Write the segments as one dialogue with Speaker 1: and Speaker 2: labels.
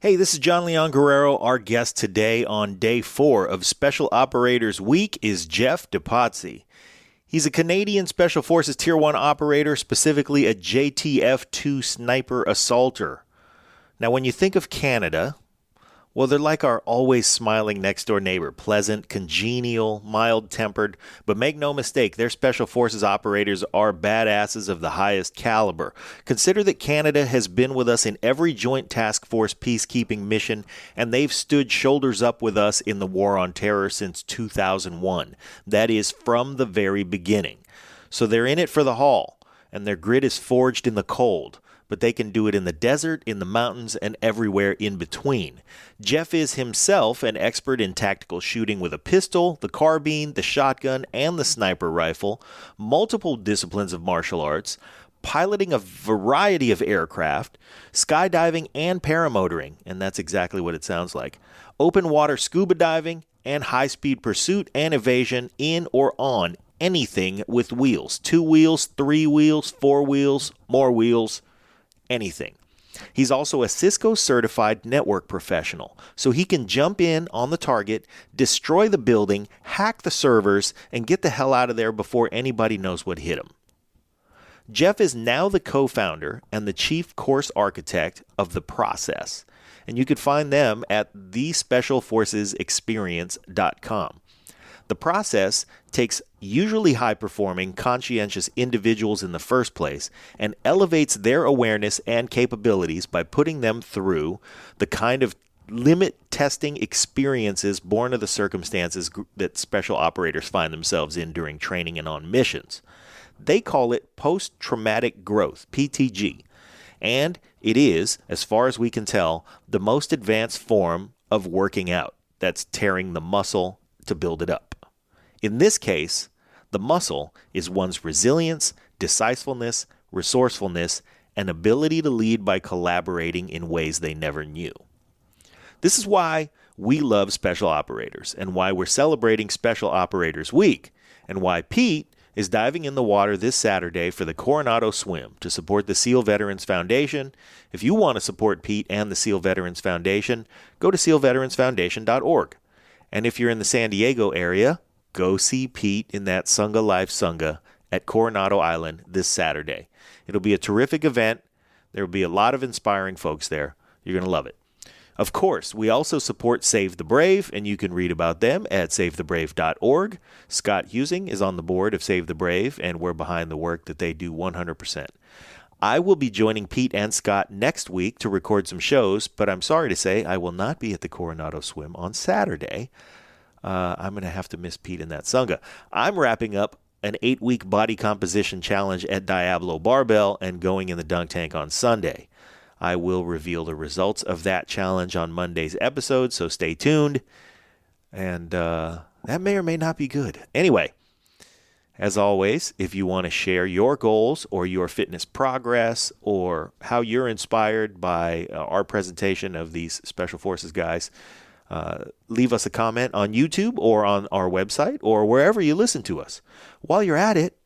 Speaker 1: Hey, this is John Leon Guerrero. Our guest today on day 4 of Special Operators Week is Jeff Depatie. He's a Canadian Special Forces Tier 1 operator, specifically a JTF-2 sniper assaulter. Now, when you think of Canada, well, they're like our always smiling next-door neighbor, pleasant, congenial, mild-tempered, but make no mistake, their Special Forces operators are badasses of the highest caliber. Consider that Canada has been with us in every Joint Task Force peacekeeping mission, and they've stood shoulders up with us in the War on Terror since 2001. That is, from the very beginning. So they're in it for the haul, and their grit is forged in the cold. But they can do it in the desert, in the mountains, and everywhere in between. Jeff is himself an expert in tactical shooting with a pistol, the carbine, the shotgun, and the sniper rifle, multiple disciplines of martial arts, piloting a variety of aircraft, skydiving and paramotoring, and that's exactly what it sounds like, open water scuba diving, and high-speed pursuit and evasion in or on anything with wheels. 2 wheels, 3 wheels, 4 wheels, more wheels, anything. He's also a Cisco certified network professional, so he can jump in on the target, destroy the building, hack the servers, and get the hell out of there before anybody knows what hit him. Jeff is now the co-founder and the chief course architect of The Process, and you could find them at thespecialforcesexperience.com. The Process takes usually high-performing, conscientious individuals in the first place and elevates their awareness and capabilities by putting them through the kind of limit testing experiences born of the circumstances that special operators find themselves in during training and on missions. They call it post-traumatic growth, PTG, and it is, as far as we can tell, the most advanced form of working out. That's tearing the muscle to build it up. In this case, the muscle is one's resilience, decisiveness, resourcefulness, and ability to lead by collaborating in ways they never knew. This is why we love special operators, and why we're celebrating Special Operators Week, and why Pete is diving in the water this Saturday for the Coronado Swim to support the SEAL Veterans Foundation. If you want to support Pete and the SEAL Veterans Foundation, go to SEALVeteransFoundation.org. And if you're in the San Diego area, go see Pete in that Sunga Life Sunga at Coronado Island this Saturday. It'll be a terrific event. There will be a lot of inspiring folks there. You're going to love it. Of course, we also support Save the Brave, and you can read about them at savethebrave.org. Scott Husing is on the board of Save the Brave, and we're behind the work that they do 100%. I will be joining Pete and Scott next week to record some shows, but I'm sorry to say I will not be at the Coronado Swim on Saturday. I'm going to have to miss Pete in that Sunga. I'm wrapping up an 8-week body composition challenge at Diablo Barbell and going in the dunk tank on Sunday. I will reveal the results of that challenge on Monday's episode, so stay tuned. And that may or may not be good. Anyway, as always, if you want to share your goals or your fitness progress or how you're inspired by our presentation of these Special Forces guys, leave us a comment on YouTube or on our website or wherever you listen to us. While you're at it,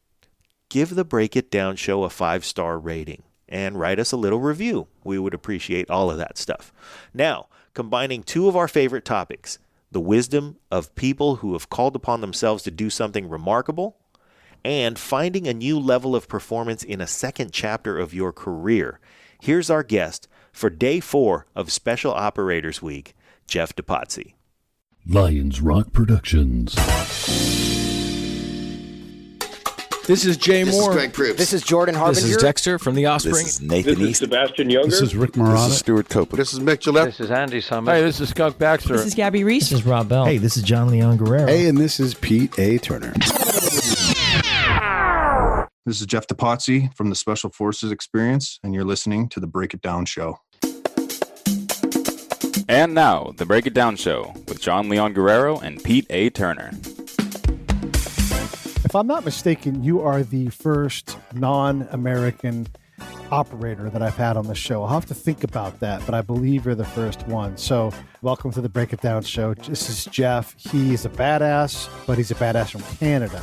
Speaker 1: give the Break It Down show a 5-star rating and write us a little review. We would appreciate all of that stuff. Now, combining 2 of our favorite topics, the wisdom of people who have called upon themselves to do something remarkable, and finding a new level of performance in a second chapter of your career. Here's our guest for day 4 of Special Operators Week, Jeff Depatie.
Speaker 2: Lions Rock Productions.
Speaker 3: This is Jay Moore.
Speaker 4: This is Greg Proops.
Speaker 5: This is Jordan Harbinger.
Speaker 3: This is Dexter from The Offspring.
Speaker 4: This is Nathan
Speaker 6: This is
Speaker 4: East.
Speaker 6: Sebastian Younger.
Speaker 2: This is Rick Marotta.
Speaker 4: This is Stuart Copeland.
Speaker 7: This is Mick Gillette.
Speaker 8: This is Andy Summers.
Speaker 3: Hey, this is Skunk Baxter.
Speaker 9: This is Gabby Reese.
Speaker 10: This is Rob Bell.
Speaker 11: Hey, this is John Leon Guerrero.
Speaker 7: Hey, and this is Pete A. Turner.
Speaker 12: This is Jeff Depatie from the Special Forces Experience, and you're listening to the Break It Down Show.
Speaker 13: And now, the Break It Down Show with John Leon Guerrero and Pete A. Turner.
Speaker 14: If I'm not mistaken, you are the first non-American
Speaker 4: operator that I've had on the show. I'll have to think about that, but I believe you're the first one. So welcome to the Break It Down show. This is Jeff. He's a badass, but he's a badass from Canada,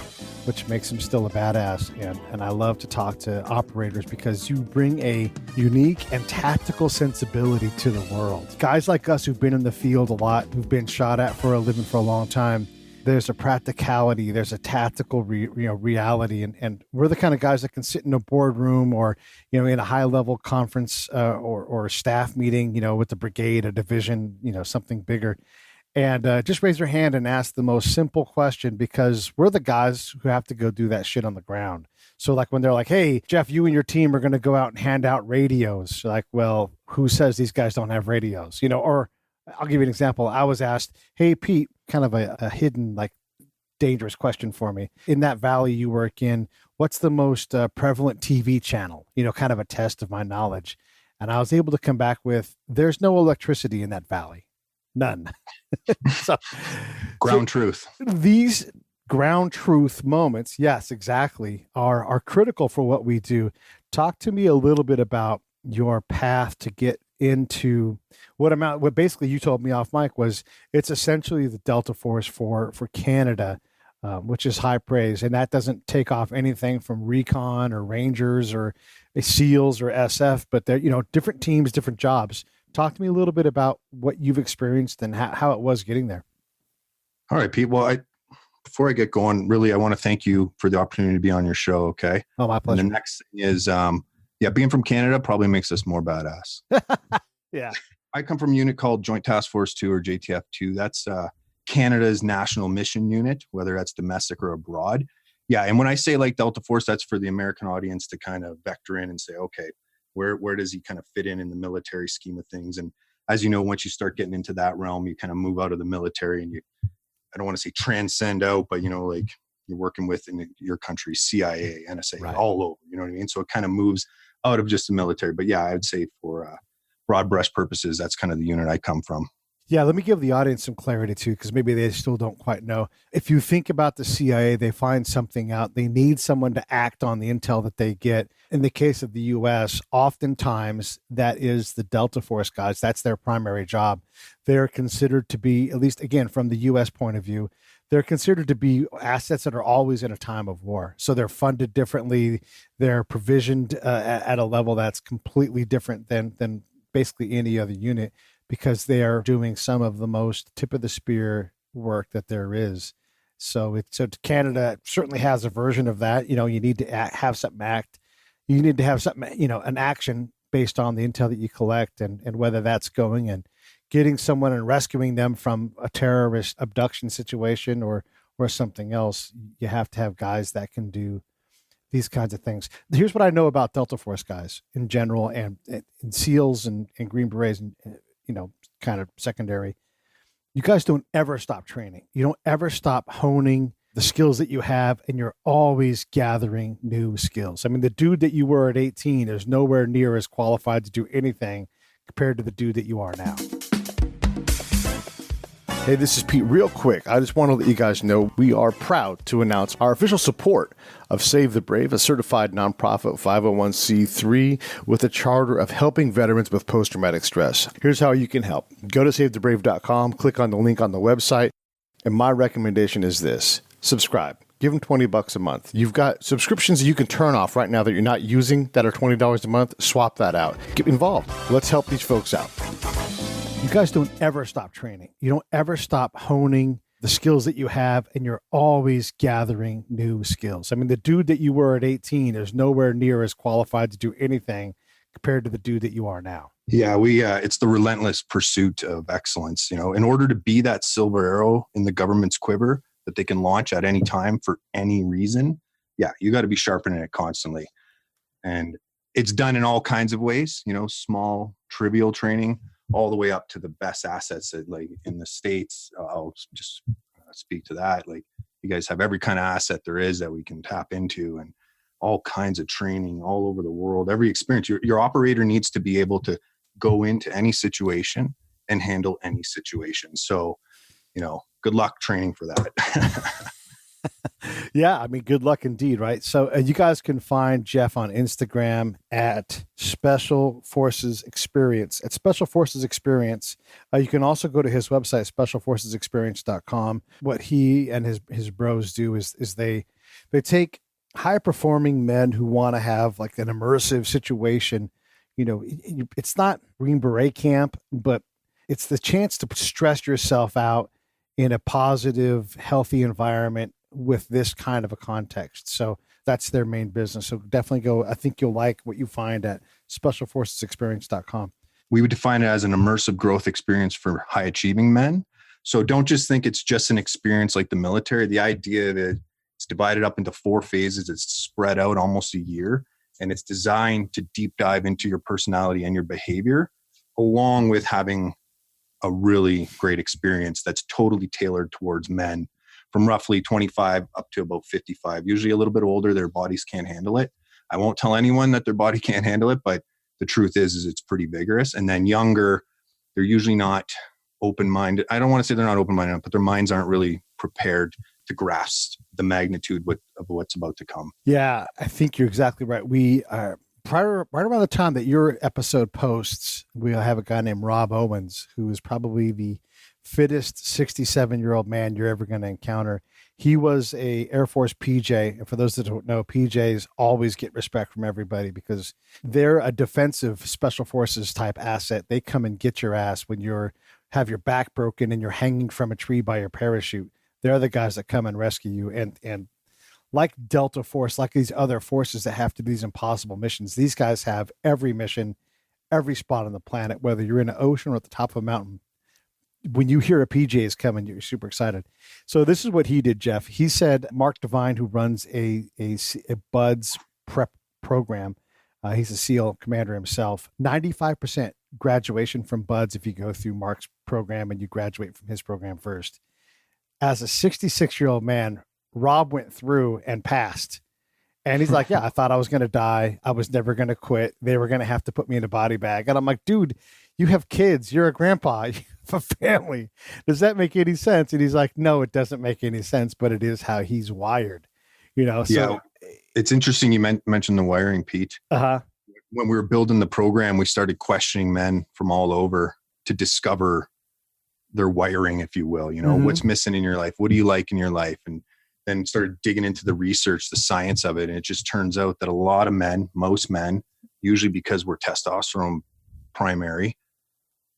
Speaker 4: which makes him still a badass. And I love to talk to operators because you bring a unique and tactical sensibility to the world. Guys like us who've been in the field a lot, who've been shot at for a living for a long time, there's a practicality, there's a tactical reality, and we're the kind of guys that can sit in a boardroom or in a high level conference or a staff meeting, with the brigade, a division, something bigger, and just raise your hand and ask the most simple question, because we're the guys who have to go do that shit on the ground. So like when they're like, "Hey, Jeff, you and your team are going to go out and hand out radios," you're like, well, who says these guys don't have radios? Or I'll give you an example. I was asked, "Hey, Pete," kind of a hidden, dangerous question for me. "In that valley you work in, what's the most prevalent TV channel?" Kind of a test of my knowledge. And I was able to come back with, "There's no electricity in that valley. None."
Speaker 12: Ground truth.
Speaker 4: These ground truth moments, yes, exactly, are critical for what we do. Talk to me a little bit about your path to get into what basically you told me off mic was it's essentially the Delta Force for Canada, which is high praise. And that doesn't take off anything from recon or Rangers or SEALs or SF, but they're, different teams, different jobs. Talk to me a little bit about what you've experienced and how it was getting there.
Speaker 12: All right, Pete. Well, before I get going, really, I want to thank you for the opportunity to be on your show. Okay.
Speaker 4: Oh, my pleasure.
Speaker 12: And the next thing is, being from Canada probably makes us more badass.
Speaker 4: Yeah.
Speaker 12: I come from a unit called Joint Task Force 2 or JTF2. That's Canada's national mission unit, whether that's domestic or abroad. Yeah. And when I say Delta Force, that's for the American audience to kind of vector in and say, okay, where does he kind of fit in the military scheme of things? And as you know, once you start getting into that realm, you kind of move out of the military and I don't want to say transcend out, but you're working with in your country, CIA, NSA, right, all over, you know what I mean? So it kind of moves out of just the military. But yeah, I would say for broad brush purposes, that's kind of the unit I come from.
Speaker 4: Yeah, let me give the audience some clarity too, because maybe they still don't quite know. If you think about the CIA, they find something out. They need someone to act on the intel that they get. In the case of the U.S., oftentimes that is the Delta Force guys. That's their primary job. They're considered to be, at least again, from the U.S. point of view, they're considered to be assets that are always in a time of war. So they're funded differently. They're provisioned at a level that's completely different than basically any other unit, because they are doing some of the most tip of the spear work that there is. So Canada certainly has a version of that. You need to have something act. You need to have something, an action based on the intel that you collect and whether that's going and getting someone and rescuing them from a terrorist abduction situation or something else. You have to have guys that can do these kinds of things. Here's what I know about Delta Force guys in general and SEALs and Green Berets and kind of secondary. You guys don't ever stop training. You don't ever stop honing the skills that you have, and you're always gathering new skills. I mean, the dude that you were at 18 is nowhere near as qualified to do anything compared to the dude that you are now.
Speaker 3: Hey, this is Pete. Real quick, I just want to let you guys know we are proud to announce our official support of Save the Brave, a certified nonprofit 501c3 with a charter of helping veterans with post-traumatic stress. Here's how you can help. Go to savethebrave.com, click on the link on the website, and my recommendation is this. Subscribe. Give them $20 a month. You've got subscriptions that you can turn off right now that you're not using that are $20 a month. Swap that out. Get involved. Let's help these folks out.
Speaker 4: You guys don't ever stop training. You don't ever stop honing the skills that you have, and you're always gathering new skills. I mean, the dude that you were at 18 is nowhere near as qualified to do anything compared to the dude that you are now.
Speaker 12: Yeah, it's the relentless pursuit of excellence. In order to be that silver arrow in the government's quiver that they can launch at any time for any reason, yeah, you got to be sharpening it constantly. And it's done in all kinds of ways, small, trivial training, all the way up to the best assets that, in the States. I'll just speak to that. You guys have every kind of asset there is that we can tap into, and all kinds of training all over the world, every experience. Your operator needs to be able to go into any situation and handle any situation. So, good luck training for that.
Speaker 4: Yeah, I mean, good luck indeed, right? So you guys can find Jeff on Instagram at Special Forces Experience, at Special Forces Experience. You can also go to his website, specialforcesexperience.com. What he and his bros do is they take high performing men who want to have like an immersive situation. You know, it's not Green Beret camp, but it's the chance to stress yourself out in a positive, healthy environment with this kind of a context. So that's their main business. So definitely go. I think you'll like what you find at specialforcesexperience.com.
Speaker 12: We would define it as an immersive growth experience for high achieving men. So don't just think it's just an experience like the military. The idea that it's divided up into 4 phases, it's spread out almost a year, and it's designed to deep dive into your personality and your behavior, along with having a really great experience that's totally tailored towards men from roughly 25 up to about 55, usually a little bit older. Their bodies can't handle it. I won't tell anyone that their body can't handle it, but the truth is it's pretty vigorous. And then younger, they're usually not open-minded. I don't want to say they're not open-minded, but their minds aren't really prepared to grasp the magnitude of what's about to come.
Speaker 4: Yeah, I think you're exactly right. We are right around the time that your episode posts, we'll have a guy named Rob Owens, who is probably the fittest 67-year-old man you're ever going to encounter. He was a Air Force PJ. And for those that don't know, PJs always get respect from everybody because they're a defensive special forces type asset. They come and get your ass when have your back broken and you're hanging from a tree by your parachute. They're the guys that come and rescue you. And like Delta Force, like these other forces that have to do these impossible missions, these guys have every mission, every spot on the planet, whether you're in an ocean or at the top of a mountain. When you hear a PJ is coming, you're super excited. So this is what he did, Jeff. He said Mark Devine, who runs a BUDS prep program, he's a SEAL commander himself, 95% graduation from BUDS if you go through Mark's program and you graduate from his program first. As a 66-year-old man, Rob went through and passed. And he's like, yeah, I thought I was going to die. I was never going to quit. They were going to have to put me in a body bag. And I'm like, dude, you have kids. You're a grandpa. You have a family. Does that make any sense? And he's like, no, it doesn't make any sense, but it is how he's wired. You know, so
Speaker 12: yeah, it's interesting you mentioned the wiring, Pete.
Speaker 4: Uh-huh.
Speaker 12: When we were building the program, we started questioning men from all over to discover their wiring, if you will. You know, what's missing in your life? What do you like in your life? And then started digging into the research, the science of it. And it just turns out that a lot of men, most men, usually because we're testosterone primary,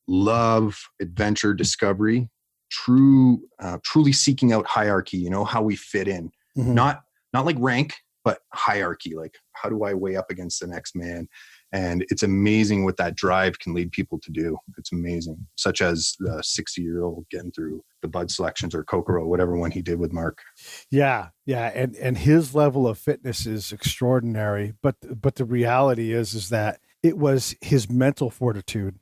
Speaker 12: love adventure, discovery, truly seeking out hierarchy, you know, how we fit in, not like rank, but hierarchy. Like, how do I weigh up against the next man? And it's amazing what that drive can lead people to do. It's amazing, such as the 60-year-old getting through the BUD selections or Kokoro, whatever one he did with Mark.
Speaker 4: Yeah. And his level of fitness is extraordinary. But the reality is that it was his mental fortitude,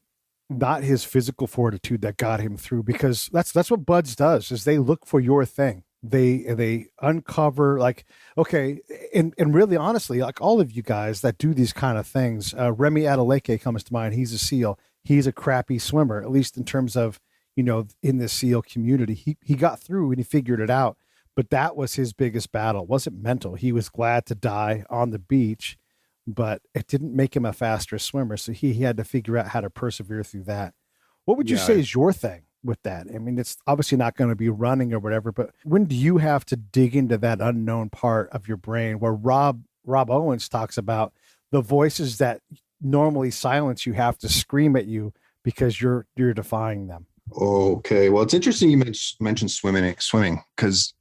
Speaker 4: not his physical fortitude, that got him through, because that's what BUDS does, is they look for your thing. They uncover, like, okay, and really honestly, like all of you guys that do these kind of things, Remy Adeleke comes to mind. He's a SEAL. He's a crappy swimmer, at least in terms of, you know, in the SEAL community. He got through and he figured it out, but that was his biggest battle. It wasn't mental. He was glad to die on the beach, but it didn't make him a faster swimmer. So he had to figure out how to persevere through that. What would you say is your thing with that? I mean, it's obviously not going to be running or whatever, but when do you have to dig into that unknown part of your brain where Rob Owens talks about the voices that normally silence you have to scream at you because you're defying them?
Speaker 12: Okay. Well, it's interesting you mentioned swimming, because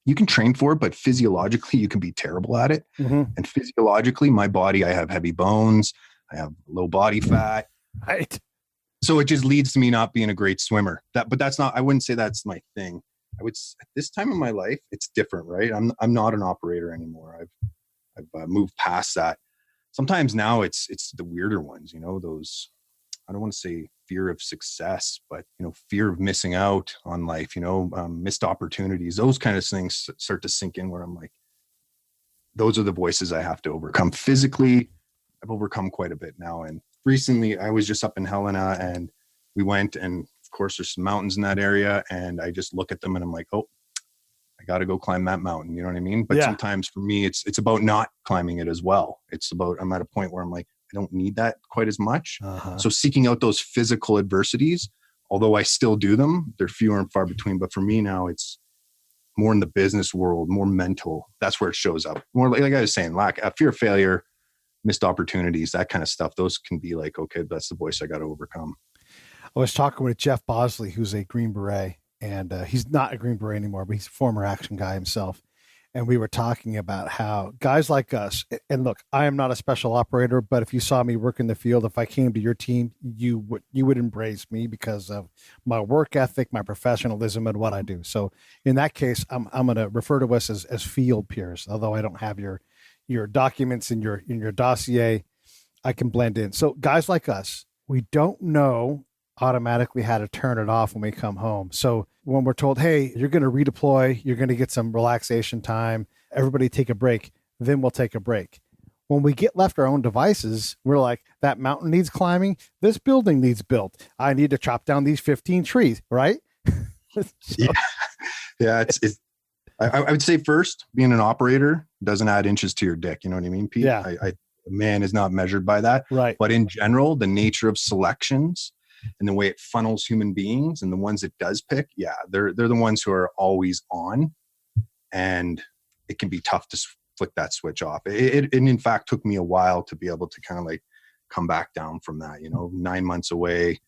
Speaker 12: you can train for it, but physiologically you can be terrible at it. And physiologically, my body, I have heavy bones, I have low body fat.
Speaker 4: Right.
Speaker 12: So it just leads to me not being a great swimmer. But that's not, I wouldn't say that's my thing. I would, at this time in my life, it's different, right? I'm not an operator anymore. I've moved past that. Sometimes now it's the weirder ones, you know, those, I don't want to say fear of success, but, you know, fear of missing out on life, you know, missed opportunities, those kind of things start to sink in where I'm like, those are the voices I have to overcome. Physically, I've overcome quite a bit now. And recently I was just up in Helena and we went, and of course there's some mountains in that area, and I just look at them and I'm like, oh, I got to go climb that mountain. You know what I mean? But
Speaker 3: Yeah.
Speaker 12: sometimes for me, it's about not climbing it as well. It's about, I'm at a point where I'm like, I don't need that quite as much. So seeking out those physical adversities, although I still do them, they're fewer and far between. But for me now, it's more in the business world, more mental. That's where it shows up. More like I was saying, fear of failure, missed opportunities, that kind of stuff. Those can be like, okay, that's the voice I got to overcome.
Speaker 4: I was talking with Jeff Bosley, who's a Green Beret, and he's not a Green Beret anymore, but he's a former action guy himself. And we were talking about how guys like us, and look, I am not a special operator, but if you saw me work in the field, if I came to your team, you would embrace me because of my work ethic, my professionalism, and what I do. So in that case, I'm going to refer to us as field peers, although I don't have your documents in your dossier. I can blend in. So guys like us, we don't know automatically how to turn it off when we come home. So when we're told, hey, you're going to redeploy, you're going to get some relaxation time, everybody take a break, then we'll take a break. When we get left our own devices, we're like, that mountain needs climbing, this building needs built, I need to chop down these 15 trees, right?
Speaker 12: Yeah. I would say first, being an operator doesn't add inches to your dick. You know what I mean, Pete?
Speaker 4: Yeah.
Speaker 12: Man is not measured by that.
Speaker 4: Right.
Speaker 12: But in general, the nature of selections and the way it funnels human beings and the ones it does pick, yeah, they're the ones who are always on, and it can be tough to flick that switch off. It in fact took me a while to be able to kind of like come back down from that, 9 months away.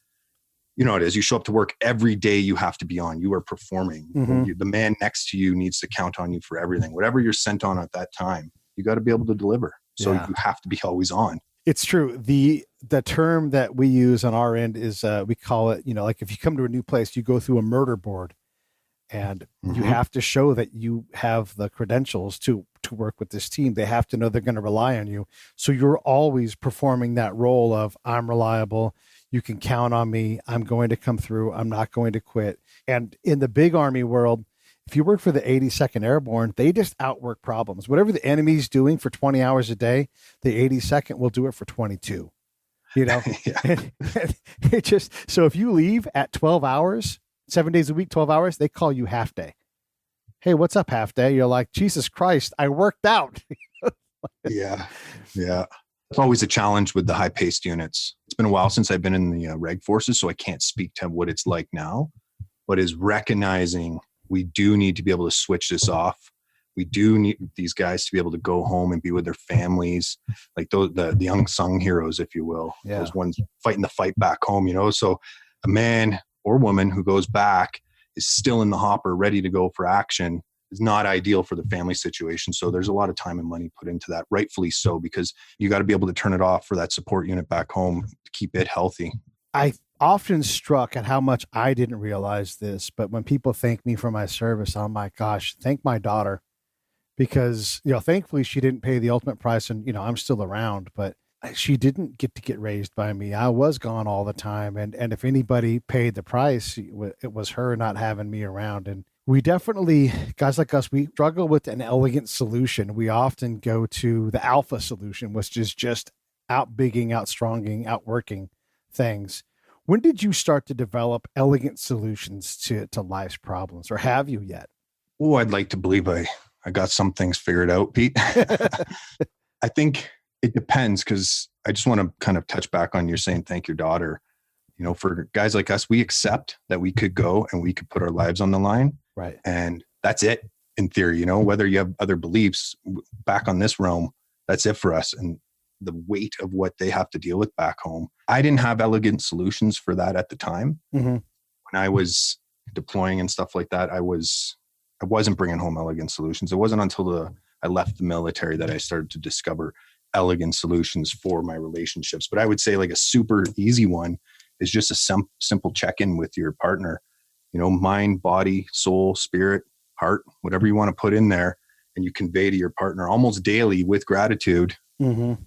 Speaker 12: You know, it is, you show up to work every day, you have to be on, you are performing. The man next to you needs to count on you for everything, whatever you're sent on at that time, you got to be able to deliver. So you have to be always on.
Speaker 4: It's true. The term that we use on our end is we call it, like if you come to a new place, you go through a murder board, and you have to show that you have the credentials to work with this team. They have to know they're going to rely on you. So you're always performing that role of, I'm reliable, you can count on me, I'm going to come through, I'm not going to quit. And in the big Army world, if you work for the 82nd Airborne, they just outwork problems. Whatever the enemy's doing for 20 hours a day, the 82nd will do it for 22. And it just, so if you leave at 12 hours, 7 days a week, 12 hours, they call you half day. Hey, what's up, half day? You're like, Jesus Christ, I worked out.
Speaker 12: Yeah. It's always a challenge with the high-paced units. It's been a while since I've been in the reg forces, so I can't speak to what it's like now, but is recognizing we do need to be able to switch this off. We do need these guys to be able to go home and be with their families, like the unsung heroes, if you will.
Speaker 4: Yeah.
Speaker 12: Those ones fighting the fight back home, So a man or woman who goes back is still in the hopper, ready to go for action, is not ideal for the family situation. So there's a lot of time and money put into that, rightfully so, because you got to be able to turn it off for that support unit back home to keep it healthy.
Speaker 4: I often struck at how much I didn't realize this, but when people thank me for my service, I'm like, gosh, thank my daughter, because, thankfully she didn't pay the ultimate price, and, I'm still around, but she didn't get to get raised by me. I was gone all the time. And if anybody paid the price, it was her not having me around. And we definitely, guys like us, we struggle with an elegant solution. We often go to the alpha solution, which is just outbigging, outstronging, outworking things. When did you start to develop elegant solutions to life's problems, or have you yet?
Speaker 12: Oh, I'd like to believe I got some things figured out, Pete. I think it depends, because I just want to kind of touch back on your saying, thank your daughter. For guys like us, we accept that we could go and we could put our lives on the line.
Speaker 4: Right.
Speaker 12: And that's it in theory, whether you have other beliefs back on this realm, that's it for us. And the weight of what they have to deal with back home. I didn't have elegant solutions for that at the time. When I was deploying and stuff like that, I wasn't bringing home elegant solutions. It wasn't until I left the military that I started to discover elegant solutions for my relationships. But I would say like a super easy one is just a simple check-in with your partner, mind, body, soul, spirit, heart, whatever you want to put in there. And you convey to your partner almost daily with gratitude. Like,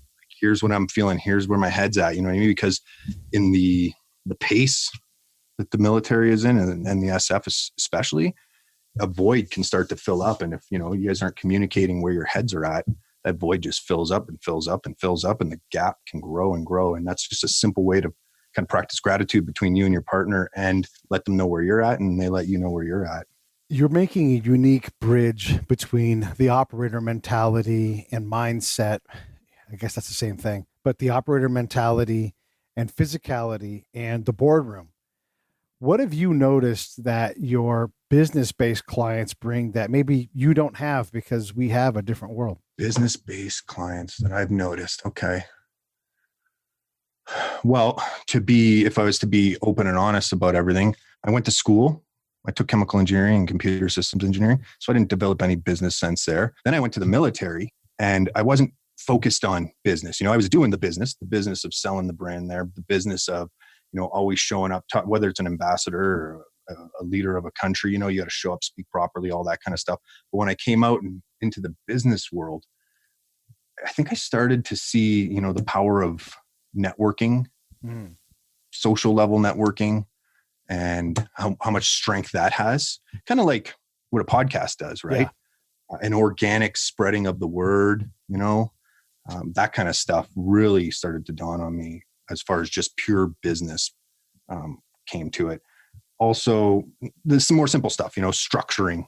Speaker 12: here's what I'm feeling. Here's where my head's at. You know what I mean? Because in the pace that the military is in, and the SF especially, a void can start to fill up. And if, you guys aren't communicating where your heads are at, that void just fills up and fills up and fills up, and the gap can grow and grow. And that's just a simple way to kind of practice gratitude between you and your partner, and let them know where you're at, and they let you know where you're at.
Speaker 4: You're making a unique bridge between the operator mentality and mindset. I guess that's the same thing, but the operator mentality and physicality and the boardroom. What have you noticed that your business-based clients bring that maybe you don't have because we have a different world?
Speaker 12: Business-based clients that I've noticed. Okay. Well, if I was to be open and honest about everything, I went to school. I took chemical engineering and computer systems engineering. So I didn't develop any business sense there. Then I went to the military and I wasn't focused on business. I was doing the business of selling the brand there, the business of, always showing up, whether it's an ambassador or a leader of a country, you got to show up, speak properly, all that kind of stuff. But when I came out and into the business world, I think I started to see, the power of networking, social level networking, and how much strength that has. Kind of like what a podcast does, right? Yeah. An organic spreading of the word, that kind of stuff really started to dawn on me as far as just pure business came to it. Also, there's some more simple stuff, structuring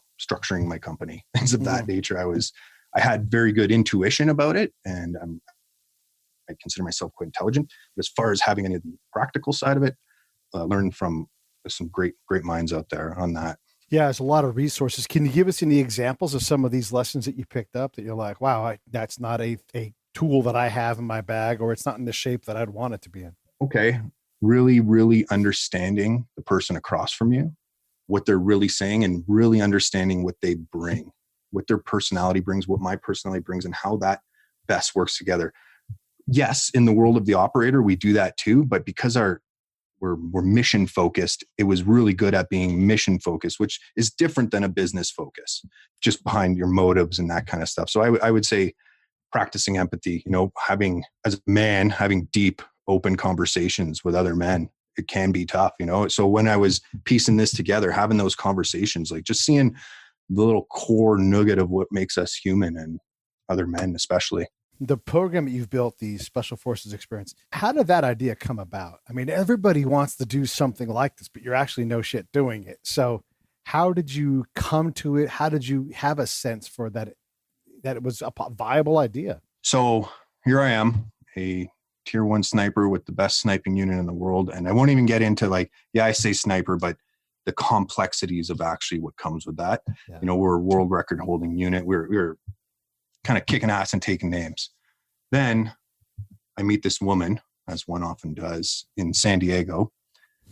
Speaker 12: my company, things of that nature. I had very good intuition about it, and I consider myself quite intelligent. But as far as having any of the practical side of it, learned from some great minds out there on that.
Speaker 4: Yeah, there's a lot of resources. Can you give us any examples of some of these lessons that you picked up that you're like, wow, that's not a tool that I have in my bag, or it's not in the shape that I'd want it to be in?
Speaker 12: Okay. Really, really understanding the person across from you, what they're really saying, and really understanding what they bring, what their personality brings, what my personality brings, and how that best works together. Yes, in the world of the operator, we do that too, but because we're mission focused, it was really good at being mission focused, which is different than a business focus, just behind your motives and that kind of stuff. So I would say practicing empathy, as a man, having deep, open conversations with other men, it can be tough, So when I was piecing this together, having those conversations, like just seeing the little core nugget of what makes us human, and other men especially.
Speaker 4: The program that you've built, the Special Forces Experience, how did that idea come about? I mean, everybody wants to do something like this, but you're actually no shit doing it. So how did you come to it? How did you have a sense for that it was a viable idea?
Speaker 12: So here I am, a tier 1 sniper with the best sniping unit in the world. And I won't even get into I say sniper, but the complexities of actually what comes with that. Yeah. We're a world record holding unit. We're kind of kicking ass and taking names. Then I meet this woman, as one often does, in San Diego.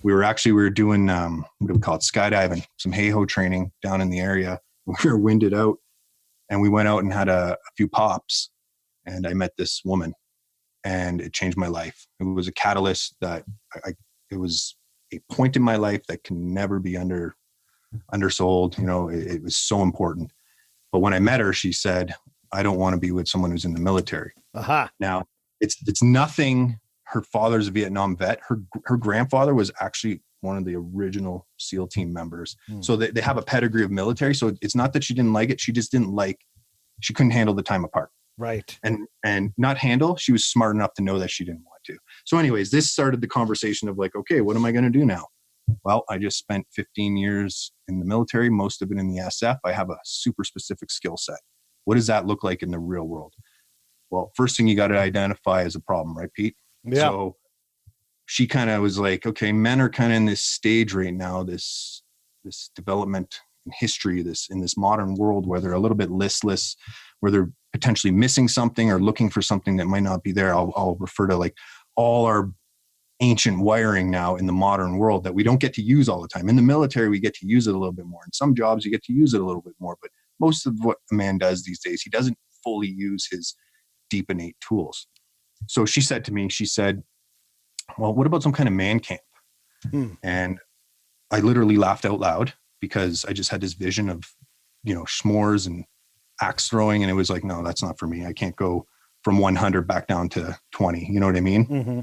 Speaker 12: We were doing, what do we call it? Skydiving, some hey-ho training down in the area. We were winded out, and we went out and had a few pops, and I met this woman, and it changed my life. It was a catalyst that it was a point in my life that can never be undersold. It was so important. But when I met her, she said, I don't want to be with someone who's in the military.
Speaker 4: Aha.
Speaker 12: Now, it's nothing. Her father's a Vietnam vet. Her grandfather was actually one of the original SEAL team members. So they have a pedigree of military. So it's not that she didn't like it. She just she couldn't handle the time apart.
Speaker 4: Right.
Speaker 12: And not handle, she was smart enough to know that she didn't want to. So anyways, this started the conversation of okay, what am I going to do now? Well, I just spent 15 years in the military, most of it in the SF. I have a super specific skill set. What does that look like in the real world? Well, first thing you got to identify is a problem, right, Pete?
Speaker 4: Yeah.
Speaker 12: So she kind of was like, okay, men are kind of in this stage right now, this development in history, in this modern world where they're a little bit listless, where they're potentially missing something or looking for something that might not be there. I'll refer to all our ancient wiring now in the modern world that we don't get to use all the time. In the military, we get to use it a little bit more. In some jobs, you get to use it a little bit more, but most of what a man does these days, he doesn't fully use his deep innate tools. So she said to me, well, what about some kind of man camp? And I literally laughed out loud because I just had this vision of, s'mores and axe throwing. And it was like, no, that's not for me. I can't go from 100 back down to 20. You know what I mean? Mm-hmm.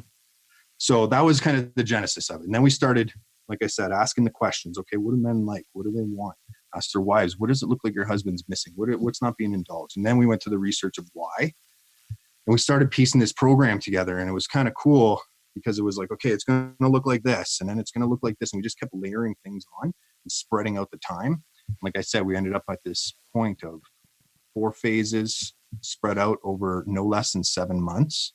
Speaker 12: So that was kind of the genesis of it. And then we started, like I said, asking the questions. Okay, what do men like? What do they want? Ask their wives. What does it look like your husband's missing? What's not being indulged? And then we went to the research of why. And we started piecing this program together. And it was kind of cool because it was like, okay, it's going to look like this. And then it's going to look like this. And we just kept layering things on and spreading out the time. Like I said, we ended up at this point of 4 phases spread out over no less than 7 months,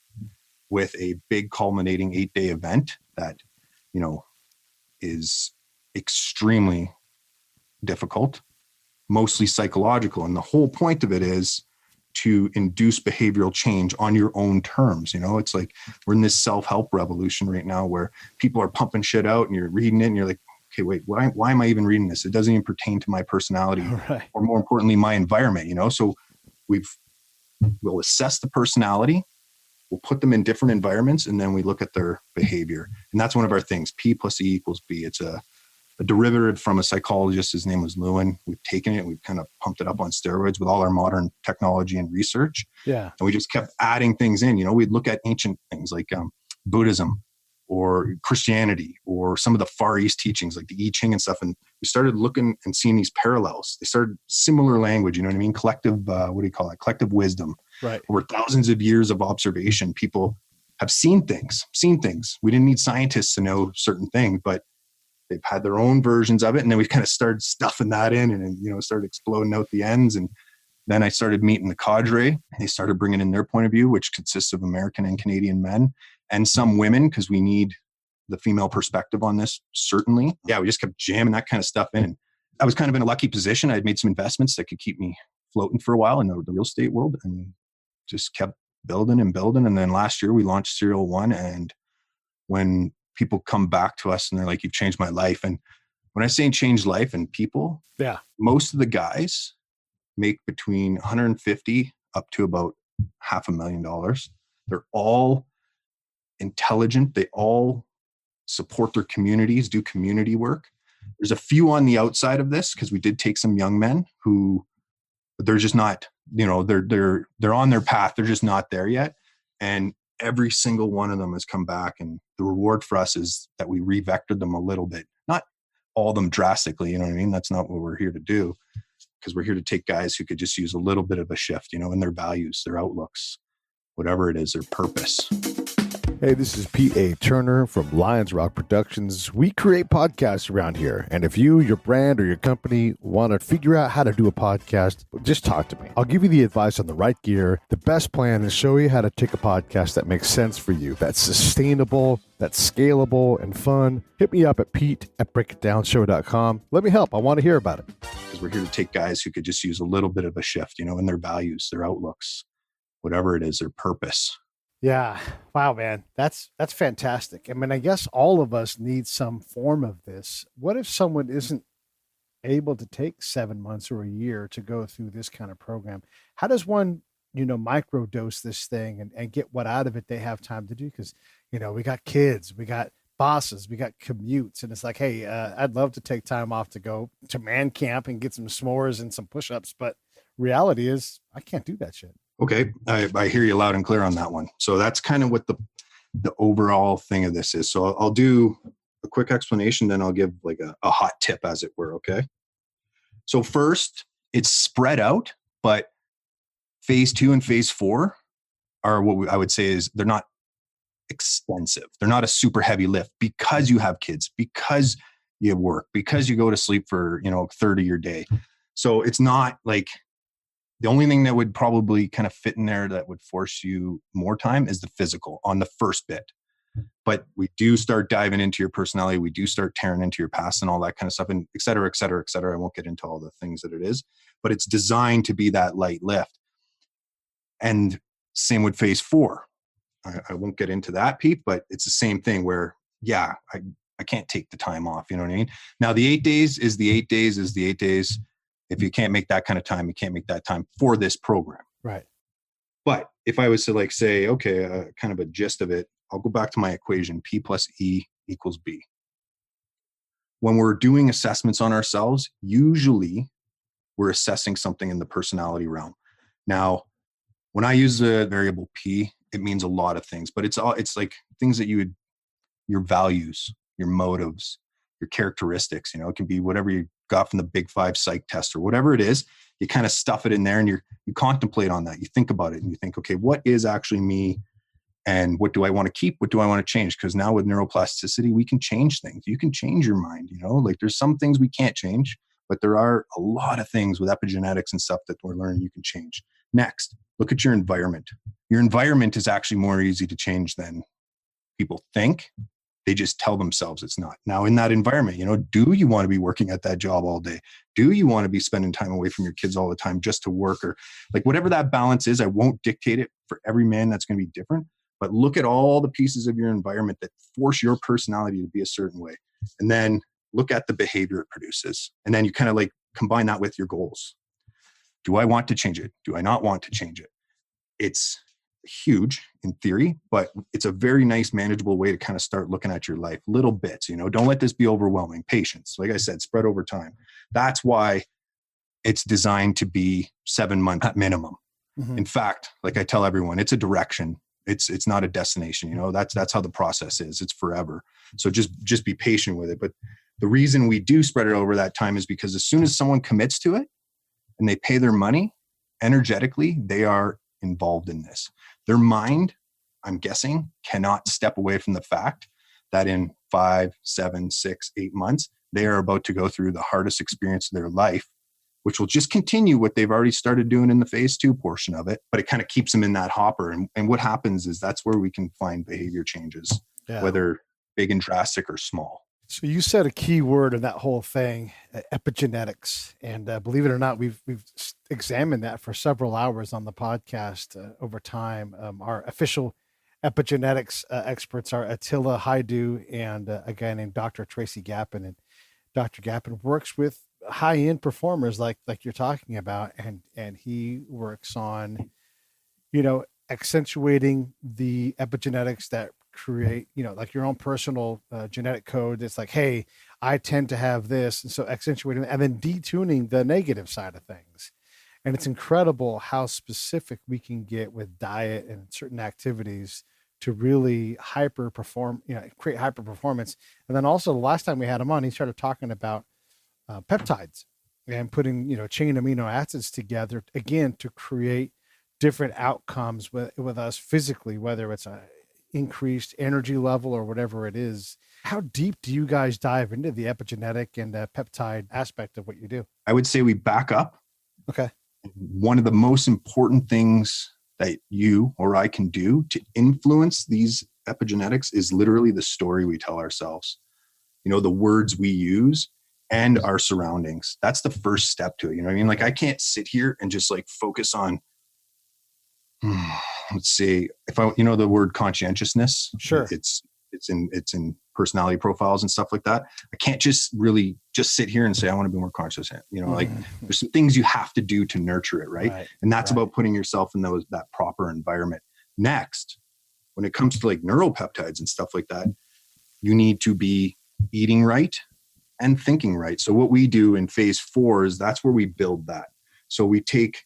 Speaker 12: with a big culminating 8-day event that, is extremely difficult, mostly psychological. And the whole point of it is to induce behavioral change on your own terms. It's like we're in this self-help revolution right now where people are pumping shit out and you're reading it and you're like, okay, wait, why am I even reading this? It doesn't even pertain to my personality, right, or more importantly, my environment, So we'll assess the personality, we'll put them in different environments, and then we look at their behavior. And that's one of our things. P plus E equals B. It's a derivative from a psychologist. His name was Lewin. We've taken it, we've kind of pumped it up on steroids with all our modern technology and research.
Speaker 4: Yeah.
Speaker 12: And we just kept adding things in. We'd look at ancient things like Buddhism or Christianity or some of the Far East teachings like the I Ching and stuff. And we started looking and seeing these parallels. They started similar language, you know what I mean? Collective, collective wisdom.
Speaker 4: Right.
Speaker 12: Over thousands of years of observation, people have seen things. We didn't need scientists to know certain things, but they've had their own versions of it. And then we kind of started stuffing that in and started exploding out the ends. And then I started meeting the cadre. They started bringing in their point of view, which consists of American and Canadian men and some women, because we need the female perspective on this, certainly. Yeah, we just kept jamming that kind of stuff in. And I was kind of in a lucky position. I had made some investments that could keep me floating for a while in the real estate world, and just kept building and building. And then last year we launched Serial One. And when people come back to us and they're like, you've changed my life. And when I say change life and people,
Speaker 4: yeah,
Speaker 12: most of the guys make between 150 up to about $500,000. They're all intelligent. They all support their communities, do community work. There's a few on the outside of this, because we did take some young men who they're just not, they're on their path. They're just not there yet. And every single one of them has come back. And the reward for us is that we re-vectored them a little bit, not all of them drastically. You know what I mean? That's not what we're here to do, because we're here to take guys who could just use a little bit of a shift, in their values, their outlooks, whatever it is, their purpose.
Speaker 3: Hey, this is Pete A. Turner from Lions Rock Productions. We create podcasts around here. And if you, your brand, or your company want to figure out how to do a podcast, just talk to me. I'll give you the advice on the right gear, the best plan, and show you how to take a podcast that makes sense for you, that's sustainable, that's scalable and fun. Hit me up at pete@breakitdownshow.com. Let me help. I want to hear about it.
Speaker 12: Because we're here to take guys who could just use a little bit of a shift, in their values, their outlooks, whatever it is, their purpose.
Speaker 4: Yeah. Wow, man. That's fantastic. I mean, I guess all of us need some form of this. What if someone isn't able to take 7 months or a year to go through this kind of program? How does one, microdose this thing and get what out of it they have time to do? Because, we got kids, we got bosses, we got commutes, and it's like, hey, I'd love to take time off to go to man camp and get some s'mores and some push-ups, but reality is I can't do that shit.
Speaker 12: Okay. I hear you loud and clear on that one. So that's kind of what the overall thing of this is. So I'll do a quick explanation, then I'll give like a hot tip, as it were. Okay. So first, it's spread out, but phase 2 and phase 4 are what I would say is they're not extensive. They're not a super heavy lift, because you have kids, because you work, because you go to sleep for, a third of your day. So it's not like, the only thing that would probably kind of fit in there that would force you more time is the physical on the first bit. But we do start diving into your personality. We do start tearing into your past and all that kind of stuff, and et cetera, et cetera, et cetera. I won't get into all the things that it is, but it's designed to be that light lift. And same with phase 4. I won't get into that, Pete, but it's the same thing where, yeah, I can't take the time off. You know what I mean? Now, the 8 days is the 8 days is the 8 days. If you can't make that kind of time, you can't make that time for this program.
Speaker 4: Right.
Speaker 12: But if I was to say, okay, kind of a gist of it, I'll go back to my equation, P plus E equals B. When we're doing assessments on ourselves, usually we're assessing something in the personality realm. Now, when I use the variable P, it means a lot of things, but it's like things that your values, your motives, your characteristics, it can be whatever you got from the Big 5 psych test or whatever it is. You kind of stuff it in there and you contemplate on that. You think about it and you think, okay, what is actually me and what do I want to keep? What do I want to change? Because now with neuroplasticity, we can change things. You can change your mind, like there's some things we can't change, But there are a lot of things with epigenetics and stuff that we're learning you can change. Next, look at your environment. Your environment is actually more easy to change than people think. They just tell themselves it's not. Now, in that environment, do you want to be working at that job all day? Do you want to be spending time away from your kids all the time just to work? Or like whatever that balance is, I won't dictate it for every man. That's going to be different. But look at all the pieces of your environment that force your personality to be a certain way. And then look at the behavior it produces. And then you kind of like combine that with your goals. Do I want to change it? Do I not want to change it? It's huge in theory, but it's a very nice, manageable way to kind of start looking at your life. Little bits, don't let this be overwhelming. Patience, like I said, spread over time. That's why it's designed to be 7 months at minimum. Mm-hmm. In fact, like I tell everyone, it's a direction. It's not a destination. That's how the process is. It's forever. So just be patient with it. But the reason we do spread it over that time is because as soon as someone commits to it and they pay their money, energetically, they are involved in this. Their mind, I'm guessing, cannot step away from the fact that in 5, 7, 6, 8 months, they are about to go through the hardest experience of their life, which will just continue what they've already started doing in the phase 2 portion of it. But it kind of keeps them in that hopper. And what happens is that's where we can find behavior changes, whether big and drastic or small.
Speaker 4: So you said a key word in that whole thing, epigenetics, and believe it or not, we've examined that for several hours on the podcast over time. Our official epigenetics experts are Attila Haiku and a guy named Dr. Tracy Gappin. And Dr. Gappin works with high-end performers like you're talking about, and he works on, accentuating the epigenetics that create, like your own personal genetic code. It's like, hey, I tend to have this, and so accentuating and then detuning the negative side of things. And it's incredible how specific we can get with diet and certain activities to really create hyper performance. And then also the last time we had him on, he started talking about peptides and putting chain amino acids together again to create different outcomes with us physically, whether it's a increased energy level or whatever it is. How deep do you guys dive into the epigenetic and peptide aspect of what you do?
Speaker 12: I would say we back up.
Speaker 4: Okay.
Speaker 12: One of the most important things that you or I can do to influence these epigenetics is literally the story we tell ourselves, the words we use and our surroundings. That's the first step to it. Like I can't sit here and just like focus on, let's see, if I, the word conscientiousness,
Speaker 4: sure,
Speaker 12: it's in personality profiles and stuff like that. I can't just sit here and say, I want to be more conscious. Like there's some things you have to do to nurture it. Right. And that's about putting yourself in that proper environment. Next, when it comes to like neuropeptides and stuff like that, you need to be eating right and thinking right. So what we do in phase 4 is that's where we build that. So we take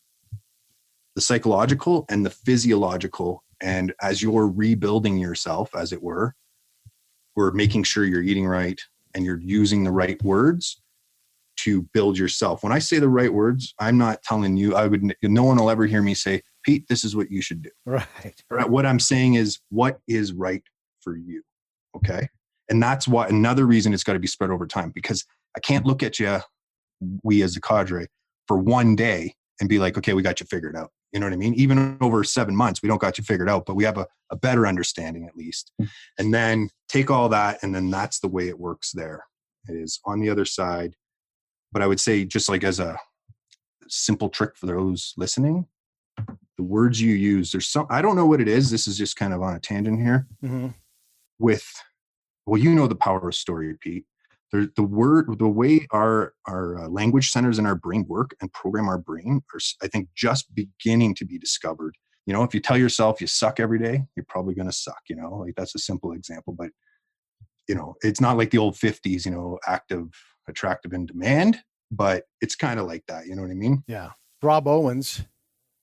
Speaker 12: the psychological and the physiological, and as you're rebuilding yourself, as it were, we're making sure you're eating right and you're using the right words to build yourself. When I say the right words, I'm not telling you, no one will ever hear me say, Pete, this is what you should do.
Speaker 4: Right.
Speaker 12: What I'm saying is what is right for you. Okay. And that's why another reason it's got to be spread over time, because I can't look at you, we as a cadre, for one day and be like, okay, we got you figured out. You know what I mean? Even over 7 months, we don't got you figured out, but we have a better understanding at least. And then take all that, and then that's the way it works there. It is on the other side. But I would say, just like as a simple trick for those listening, the words you use, I don't know what it is. This is just kind of on a tangent here. Mm-hmm. The power of story, Pete. The way our language centers in our brain work and program our brain are, I think, just beginning to be discovered. If you tell yourself you suck every day, you're probably going to suck, like that's a simple example, but it's not like the old 50s, active, attractive, in demand, but it's kind of like that. You know what I mean?
Speaker 4: Yeah. Rob Owens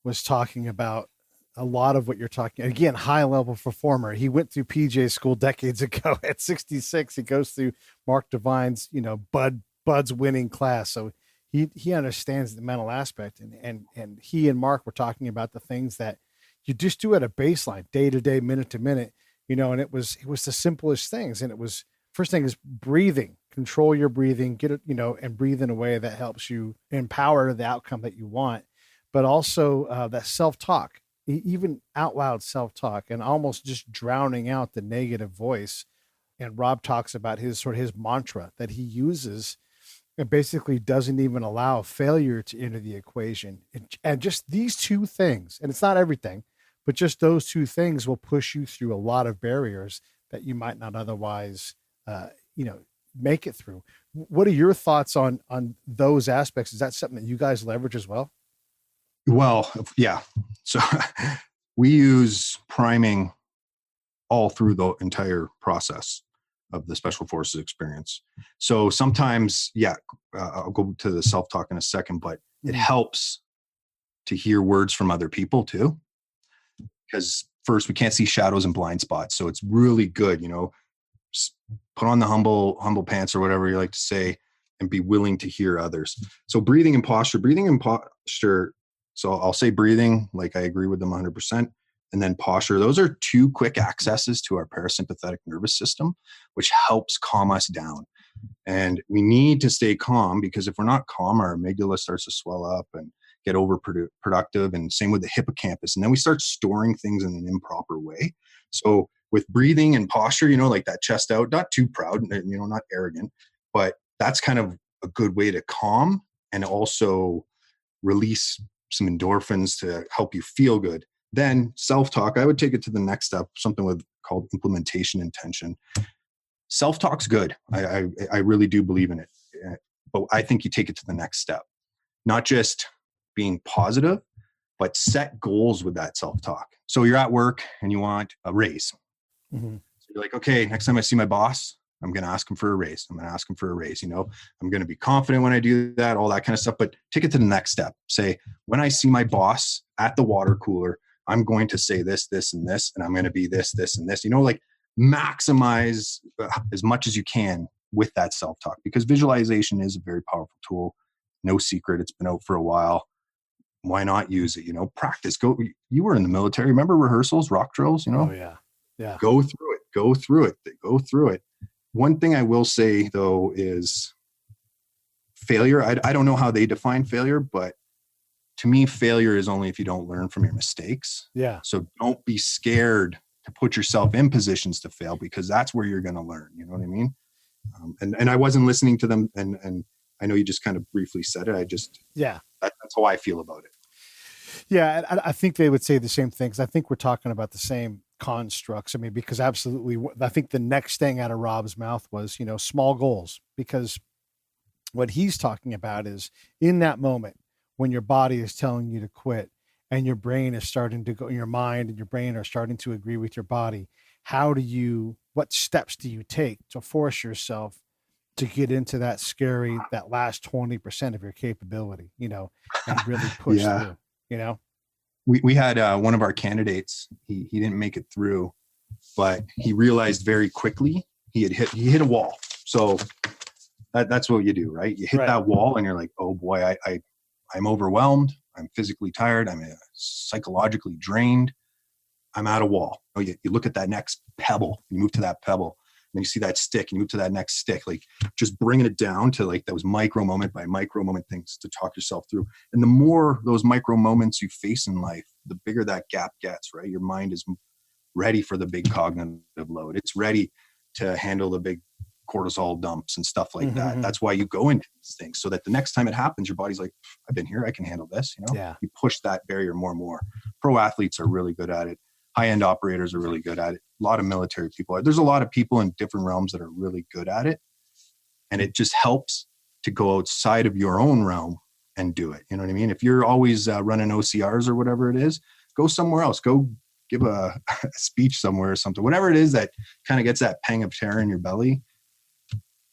Speaker 4: was talking about a lot of what you're talking. Again, high level performer. He went through PJ school decades ago. At 66, he goes through Mark Devine's, Bud's winning class. So he understands the mental aspect, and he and Mark were talking about the things that you just do at a baseline, day to day, minute to minute, and it was the simplest things. And it was, first thing is breathing. control your breathing, get it, and breathe in a way that helps you empower the outcome that you want, but also that self-talk, even out loud self-talk, and almost just drowning out the negative voice. And Rob talks about his mantra that he uses. It basically doesn't even allow failure to enter the equation. And just these two things, and it's not everything, but just those two things will push you through a lot of barriers that you might not otherwise, make it through. What are your thoughts on those aspects? Is that something that you guys leverage as well?
Speaker 12: Well, yeah. So we use priming all through the entire process of the Special Forces experience. So sometimes, I'll go to the self-talk in a second, but it helps to hear words from other people too. Because first, we can't see shadows and blind spots. So it's really good, put on the humble pants or whatever you like to say, and be willing to hear others. So breathing and posture. So I'll say breathing, like I agree with them 100%. And then posture, those are two quick accesses to our parasympathetic nervous system, which helps calm us down. And we need to stay calm, because if we're not calm, our amygdala starts to swell up and get overproductive, and same with the hippocampus. And then we start storing things in an improper way. So with breathing and posture, like that chest out, not too proud, not arrogant, but that's kind of a good way to calm and also release some endorphins to help you feel good. Then self-talk, I would take it to the next step, something called implementation intention. Self-talk's good. I really do believe in it. But I think you take it to the next step. Not just being positive, but set goals with that self-talk. So you're at work and you want a raise.
Speaker 4: Mm-hmm.
Speaker 12: So you're like, okay, next time I see my boss, I'm going to ask him for a raise. I'm going to be confident when I do that, all that kind of stuff. But take it to the next step. Say, when I see my boss at the water cooler, I'm going to say this, this, and this, and I'm going to be this, this, and this, maximize as much as you can with that self-talk, because visualization is a very powerful tool. No secret. It's been out for a while. Why not use it? Practice. You were in the military. Remember rehearsals, rock drills,
Speaker 4: Oh yeah. Yeah.
Speaker 12: Go through it. One thing I will say though is failure. I don't know how they define failure, but to me, failure is only if you don't learn from your mistakes.
Speaker 4: Yeah.
Speaker 12: So don't be scared to put yourself in positions to fail, because that's where you're going to learn. You know what I mean? And I wasn't listening to them, and I know you just kind of briefly said it. That's how I feel about it.
Speaker 4: Yeah, I think they would say the same things. I think we're talking about the same constructs. I mean, because absolutely, I think the next thing out of Rob's mouth was, small goals, because what he's talking about is in that moment when your body is telling you to quit and your brain is starting to go, your mind and your brain are starting to agree with your body. What steps do you take to force yourself to get into that last 20% of your capability, and really push through,
Speaker 12: We had one of our candidates, he didn't make it through, but he realized very quickly he hit a wall. So that's what you do, right? You hit that wall and you're like, oh boy, I'm overwhelmed. I'm physically tired. I'm psychologically drained. I'm at a wall. You look at that next pebble, you move to that pebble, and then you see that stick, and you move to that next stick, like just bringing it down to like those micro moment by micro moment things to talk yourself through. And the more those micro moments you face in life, the bigger that gap gets, right? Your mind is ready for the big cognitive load. It's ready to handle the big cortisol dumps and stuff like that. That's why you go into these things, so that the next time it happens, your body's like, I've been here, I can handle this.
Speaker 4: Yeah.
Speaker 12: You push that barrier more and more. Pro athletes are really good at it. High-end operators are really good at it. A lot of military people there's a lot of people in different realms that are really good at it. And it just helps to go outside of your own realm and do it. You know what I mean? If you're always running OCRs or whatever it is, go somewhere else. Go give a speech somewhere or something. Whatever it is that kind of gets that pang of terror in your belly,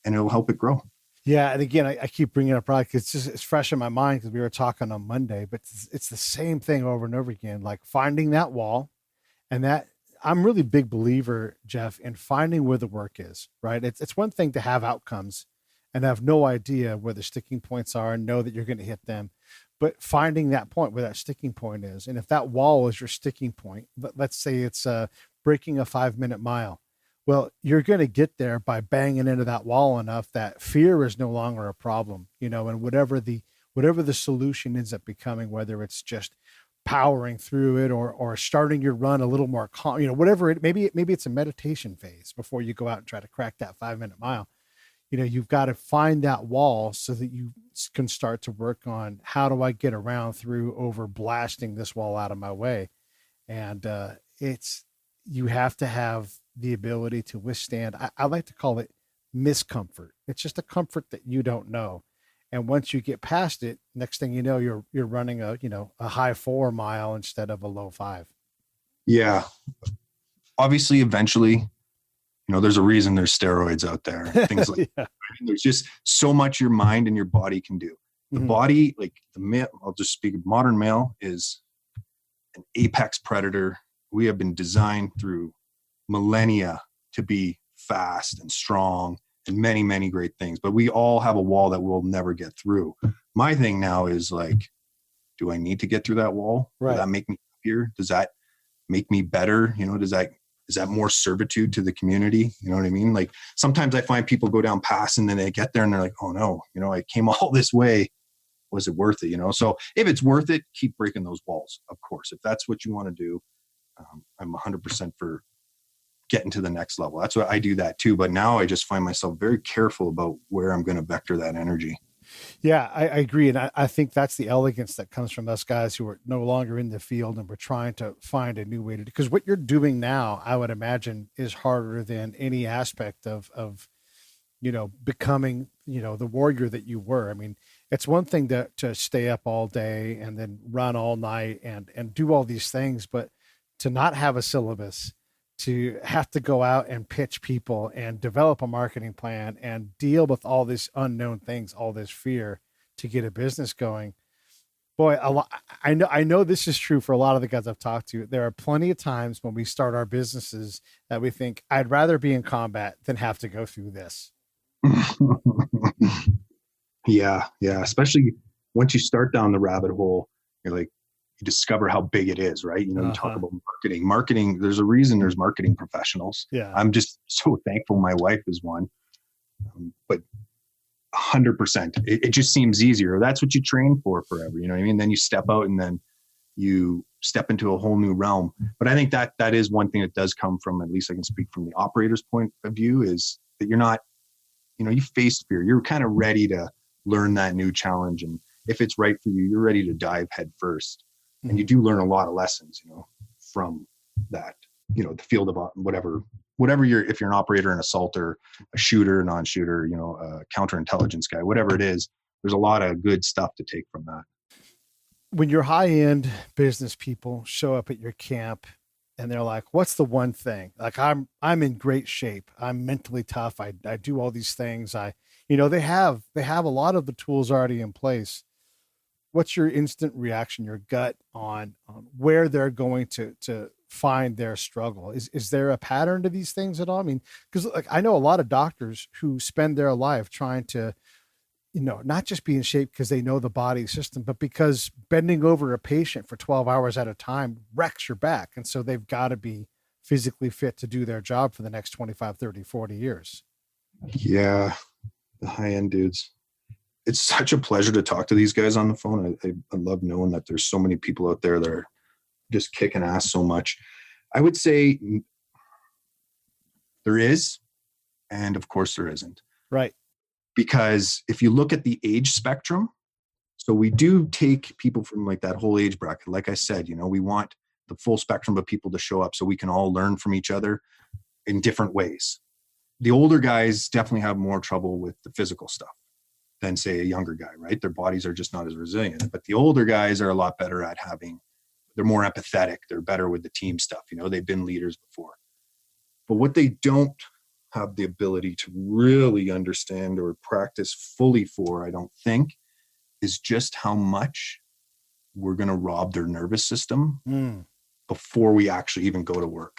Speaker 12: and it'll help it grow.
Speaker 4: Yeah. And again, I keep bringing it up, right? Because it's fresh in my mind because we were talking on Monday, but it's the same thing over and over again, like finding that wall. And that I'm really big believer, Jeff, in finding where the work is, right? It's one thing to have outcomes and have no idea where the sticking points are and know that you're going to hit them, but finding that point where that sticking point is. And if that wall is your sticking point, let's say it's breaking a 5-minute mile. Well, you're going to get there by banging into that wall enough that fear is no longer a problem, and whatever the solution ends up becoming, whether it's just powering through it or starting your run a little more calm, whatever maybe it's a meditation phase before you go out and try to crack that 5-minute mile. You've got to find that wall so that you can start to work on, how do I get around through over blasting this wall out of my way? And you have to have the ability to withstand. I like to call it miscomfort. It's just a comfort that you don't know. And once you get past it, next thing you know, you're running a high 4 mile instead of a low 5.
Speaker 12: Yeah. Obviously, eventually, there's a reason there's steroids out there. Things like
Speaker 4: Yeah.
Speaker 12: There's just so much your mind and your body can do. The body, like the male, I'll just speak, modern male is an apex predator. We have been designed through millennia to be fast and strong and many, many great things, but we all have a wall that we'll never get through. My thing now is like, do I need to get through that wall?
Speaker 4: Right.
Speaker 12: Does that make me happier? Does that make me better? Is that more servitude to the community? You know what I mean? Like sometimes I find people go down paths and then they get there and they're like, oh no, I came all this way. Was it worth it? So if it's worth it, keep breaking those walls. Of course, if that's what you want to do, I'm 100% for getting to the next level. That's what I do that too. But now I just find myself very careful about where I'm going to vector that energy.
Speaker 4: Yeah, I agree. And I think that's the elegance that comes from us guys who are no longer in the field and we're trying to find a new way to do, because what you're doing now, I would imagine, is harder than any aspect of becoming, the warrior that you were. I mean, it's one thing to stay up all day and then run all night and do all these things, but to not have a syllabus, to have to go out and pitch people and develop a marketing plan and deal with all these unknown things, all this fear to get a business going. Boy, I know this is true for a lot of the guys I've talked to. There are plenty of times when we start our businesses that we think, I'd rather be in combat than have to go through this.
Speaker 12: Yeah. Especially once you start down the rabbit hole, you're like, you discover how big it is, right? You talk about marketing. There's a reason there's marketing professionals.
Speaker 4: Yeah.
Speaker 12: I'm just so thankful my wife is one, but 100%, it just seems easier. That's what you train for forever. You know what I mean? Then you step out and then you step into a whole new realm. But I think that is one thing that does come from, at least I can speak from the operator's point of view, is that you're not, you faced fear. You're kind of ready to learn that new challenge. And if it's right for you, you're ready to dive head first. And you do learn a lot of lessons, from that, the field of whatever if you're an operator, an assaulter, a shooter, non-shooter, a counterintelligence guy, whatever it is, there's a lot of good stuff to take from that.
Speaker 4: When your high-end business people show up at your camp and they're like, what's the one thing? Like, I'm in great shape. I'm mentally tough. I do all these things. They have a lot of the tools already in place. What's your instant reaction, your gut on where they're going to find their struggle? Is there a pattern to these things at all? I mean, because I know a lot of doctors who spend their life trying to, not just be in shape because they know the body system, but because bending over a patient for 12 hours at a time wrecks your back. And so they've got to be physically fit to do their job for the next 25, 30, 40 years.
Speaker 12: Yeah. The high-end dudes. It's such a pleasure to talk to these guys on the phone. I love knowing that there's so many people out there that are just kicking ass so much. I would say there is, and of course there isn't.
Speaker 4: Right.
Speaker 12: Because if you look at the age spectrum, so we do take people from like that whole age bracket. Like I said, we want the full spectrum of people to show up so we can all learn from each other in different ways. The older guys definitely have more trouble with the physical stuff than say a younger guy, right? Their bodies are just not as resilient, but the older guys are a lot better at they're more empathetic. They're better with the team stuff. They've been leaders before, but what they don't have the ability to really understand or practice fully for, I don't think, is just how much we're going to rob their nervous system before we actually even go to work.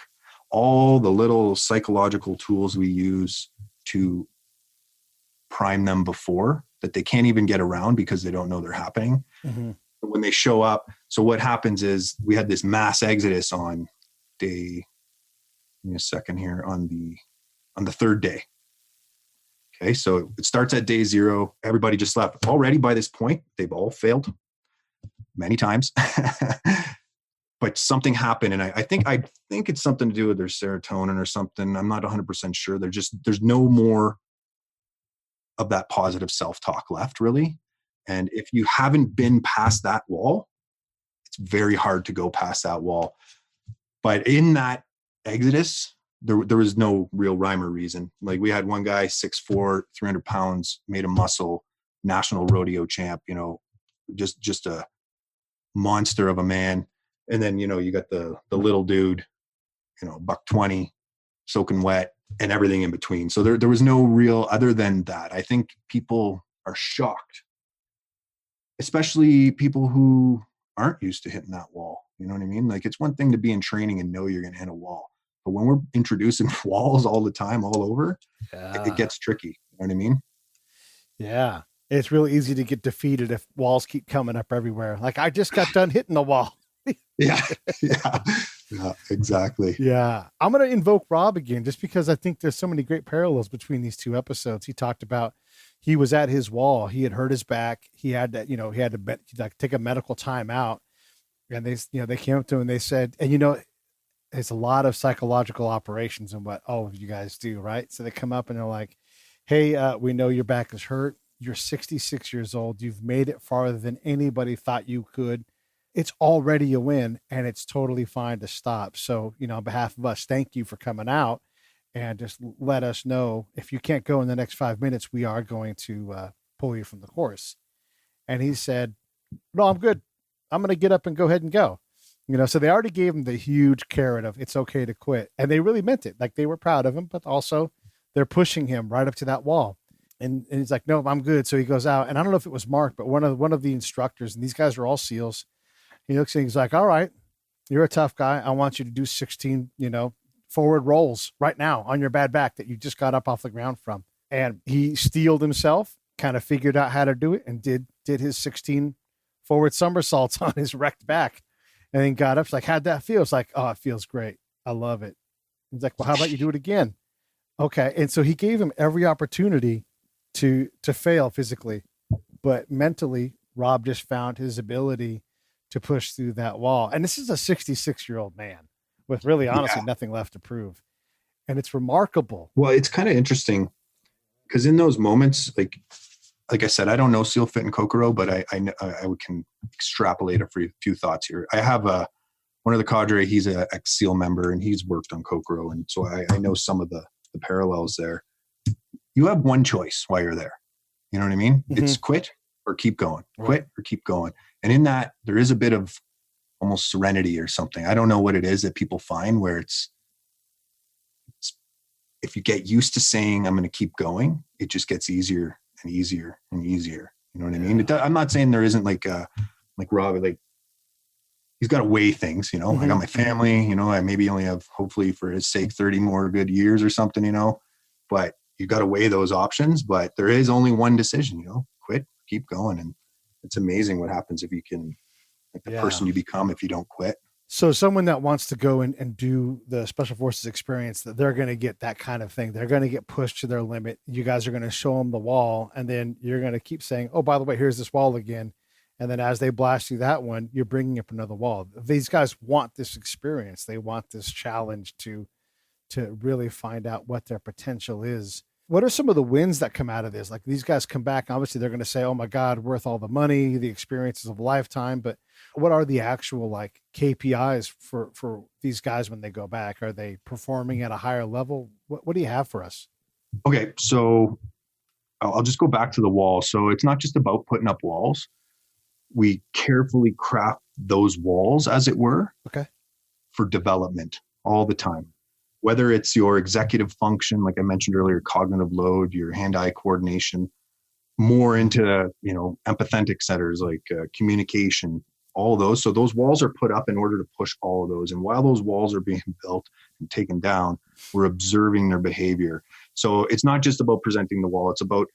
Speaker 12: All the little psychological tools we use to prime them before that they can't even get around because they don't know they're happening. Mm-hmm. But when they show up, so what happens is we had this mass exodus on day, give me a second here, on the on the third day. Okay, so it starts at day 0. Everybody just left. Already by this point, they've all failed many times. But something happened, and I think it's something to do with their serotonin or something. I'm not 100% sure. There's no more of that positive self-talk left, really. And if you haven't been past that wall, it's very hard to go past that wall. But in that exodus, there was no real rhyme or reason. Like, we had one guy, 6'4", 300 pounds, made of muscle, national rodeo champ, just a monster of a man. And then, you got the little dude, $120, soaking wet, and everything in between. So there was no real, other than that. I think people are shocked, especially people who aren't used to hitting that wall. You know what I mean? Like, it's one thing to be in training and know you're going to hit a wall. But when we're introducing walls all the time, all over, it gets tricky. You know what I mean?
Speaker 4: Yeah. It's really easy to get defeated if walls keep coming up everywhere. Like, I just got done hitting the wall.
Speaker 12: Yeah, exactly.
Speaker 4: Yeah. I'm going to invoke Rob again, just because I think there's so many great parallels between these two episodes. He talked about, he was at his wall. He had hurt his back. He had to, take a medical time out. And they came up to him and they said, and it's a lot of psychological operations and what all of you guys do, right? So they come up and they're like, hey, we know your back is hurt. You're 66 years old. You've made it farther than anybody thought you could. It's already a win, and it's totally fine to stop. So, on behalf of us, thank you for coming out, and just let us know if you can't go in the next 5 minutes, we are going to pull you from the course. And he said, no, I'm good. I'm going to get up and go ahead and go. So they already gave him the huge carrot of it's okay to quit. And they really meant it. Like, they were proud of him, but also they're pushing him right up to that wall. And he's like, no, I'm good. So he goes out, and I don't know if it was Mark, but one of the instructors, and these guys are all SEALs. He looks at him, he's like, all right, you're a tough guy. I want you to do 16, forward rolls right now on your bad back that you just got up off the ground from. And he steeled himself, kind of figured out how to do it, and did his 16 forward somersaults on his wrecked back, and then got up. It's like, how'd that feel? It's like, oh, it feels great. I love it. He's like, well, how about you do it again? Okay. And so he gave him every opportunity to fail physically, but mentally, Rob just found his ability to push through that wall. And this is a 66-year-old man with really honestly nothing left to prove. And it's remarkable.
Speaker 12: Well, it's kind of interesting because in those moments, like I said, I don't know SEAL Fit and Kokoro, but I can extrapolate a few thoughts here. I have one of the cadre, he's an ex-SEAL member, and he's worked on Kokoro. And so I know some of the parallels there. You have one choice while you're there. You know what I mean? Mm-hmm. It's quit or keep going, quit or keep going. And in that, there is a bit of almost serenity or something. I don't know what it is that people find where it's if you get used to saying, I'm going to keep going, it just gets easier and easier and easier. You know what I mean? I'm not saying there isn't like Rob, like he's got to weigh things, I got my family, I maybe only have, hopefully for his sake, 30 more good years or something, but you got to weigh those options, but there is only one decision, quit, keep going. And it's amazing what happens if you can, like the person you become if you don't quit.
Speaker 4: So someone that wants to go and do the Special Forces experience, that they're going to get that kind of thing. They're going to get pushed to their limit. You guys are going to show them the wall, and then you're going to keep saying, oh, by the way, here's this wall again. And then as they blast through that one, you're bringing up another wall. These guys want this experience. They want this challenge to really find out what their potential is. What are some of the wins that come out of this? Like, these guys come back, obviously they're going to say, oh my God, worth all the money, the experiences of a lifetime. But what are the actual like KPIs for these guys when they go back? Are they performing at a higher level? What do you have for us?
Speaker 12: Okay. So I'll just go back to the wall. So it's not just about putting up walls. We carefully craft those walls, as it were, for development all the time. Whether it's your executive function, like I mentioned earlier, cognitive load, your hand-eye coordination, more into, empathetic centers like communication, all of those. So those walls are put up in order to push all of those. And while those walls are being built and taken down, we're observing their behavior. So it's not just about presenting the wall. It's about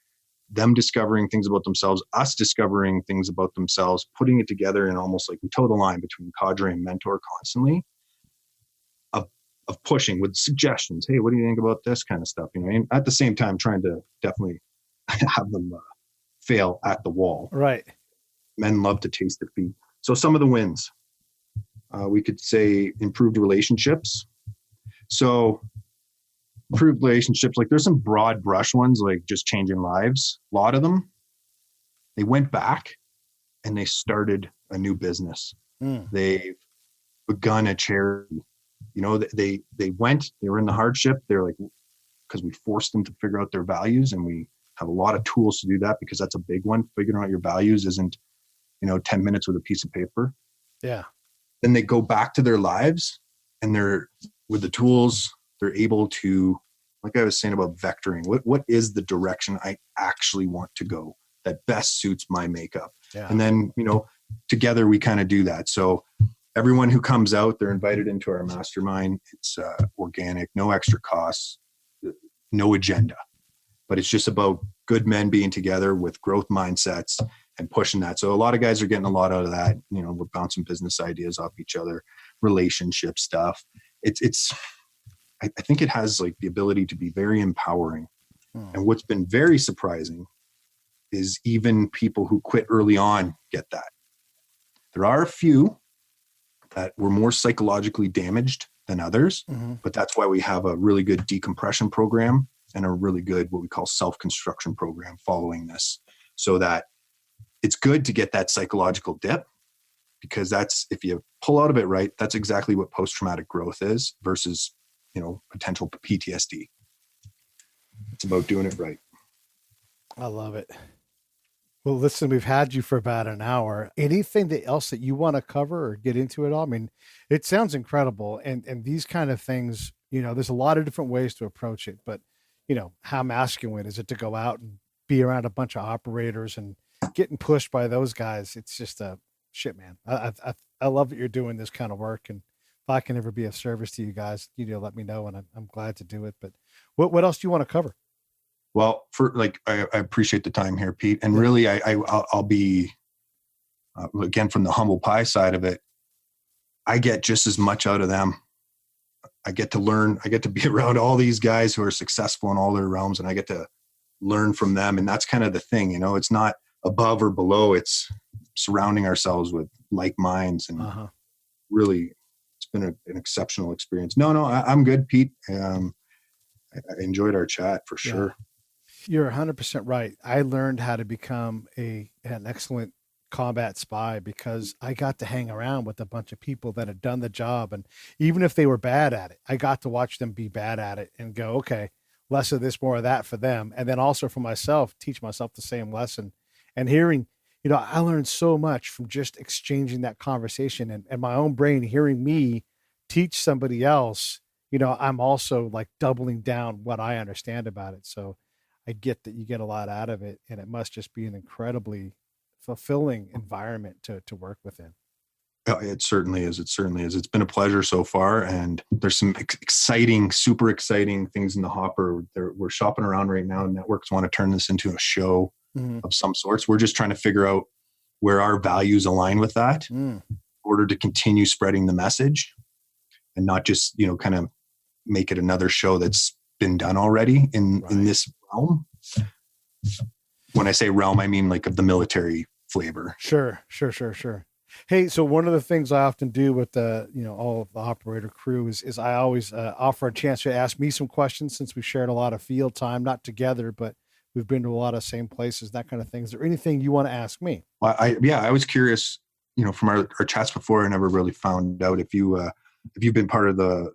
Speaker 12: them discovering things about themselves, us discovering things about themselves, putting it together, and almost like we toe the line between cadre and mentor constantly. of pushing with suggestions. Hey, what do you think about this kind of stuff? You know, and at the same time, trying to definitely have them fail at the wall.
Speaker 4: Right.
Speaker 12: Men love to taste defeat. So some of the wins, we could say improved relationships. So improved relationships, like there's some broad brush ones, like just changing lives. A lot of them, they went back and they started a new business. They've begun a charity. You know, they were in the hardship. They're like, because we forced them to figure out their values, and we have a lot of tools to do that, because that's a big one. Figuring out your values isn't, 10 minutes with a piece of paper.
Speaker 4: Yeah.
Speaker 12: Then they go back to their lives, and they're with the tools, they're able to, like I was saying about vectoring, what is the direction I actually want to go that best suits my makeup?
Speaker 4: Yeah.
Speaker 12: And then, together we kind of do that. So everyone who comes out, they're invited into our mastermind. It's organic, no extra costs, no agenda, but it's just about good men being together with growth mindsets and pushing that. So a lot of guys are getting a lot out of that. We're bouncing business ideas off each other, relationship stuff. I think it has like the ability to be very empowering. And what's been very surprising is even people who quit early on get that. There are a few that were more psychologically damaged than others, but that's why we have a really good decompression program and a really good, what we call self-construction program following this, so that it's good to get that psychological dip, because that's, if you pull out of it right, that's exactly what post-traumatic growth is versus, potential PTSD. It's about doing it right.
Speaker 4: I love it. Well, listen, we've had you for about an hour. Anything else that you want to cover or get into it all? I mean, it sounds incredible. And these kind of things, there's a lot of different ways to approach it, but how masculine is it to go out and be around a bunch of operators and getting pushed by those guys? It's just a shit, man. I love that you're doing this kind of work. And if I can ever be of service to you guys, let me know. And I'm glad to do it. But what else do you want to cover?
Speaker 12: Well, I appreciate the time here, Pete. And really, I'll be, again, from the humble pie side of it, I get just as much out of them. I get to learn. I get to be around all these guys who are successful in all their realms, and I get to learn from them. And that's kind of the thing, it's not above or below. It's surrounding ourselves with like minds, and really, it's been an exceptional experience. No, I'm good, Pete. I enjoyed our chat for sure.
Speaker 4: Yeah. You're 100% right. I learned how to become an excellent combat spy because I got to hang around with a bunch of people that had done the job. And even if they were bad at it, I got to watch them be bad at it and go, okay, less of this, more of that for them. And then also for myself, teach myself the same lesson. And hearing, I learned so much from just exchanging that conversation and my own brain hearing me teach somebody else. I'm also like doubling down what I understand about it. So I get that you get a lot out of it, and it must just be an incredibly fulfilling environment to work within.
Speaker 12: It certainly is. It certainly is. It's been a pleasure so far, and there's some exciting, super exciting things in the hopper. We're shopping around right now. Networks want to turn this into a show of some sorts. We're just trying to figure out where our values align with that in order to continue spreading the message and not just, kind of make it another show that's been done already in this realm. When I say realm, I mean like of the military flavor.
Speaker 4: Sure. Hey, so one of the things I often do with the, all of the operator crew is I always offer a chance to ask me some questions, since we shared a lot of field time, not together, but we've been to a lot of same places, that kind of thing. Is there anything you want to ask me?
Speaker 12: I was curious, from our chats before, I never really found out if you've been part of the,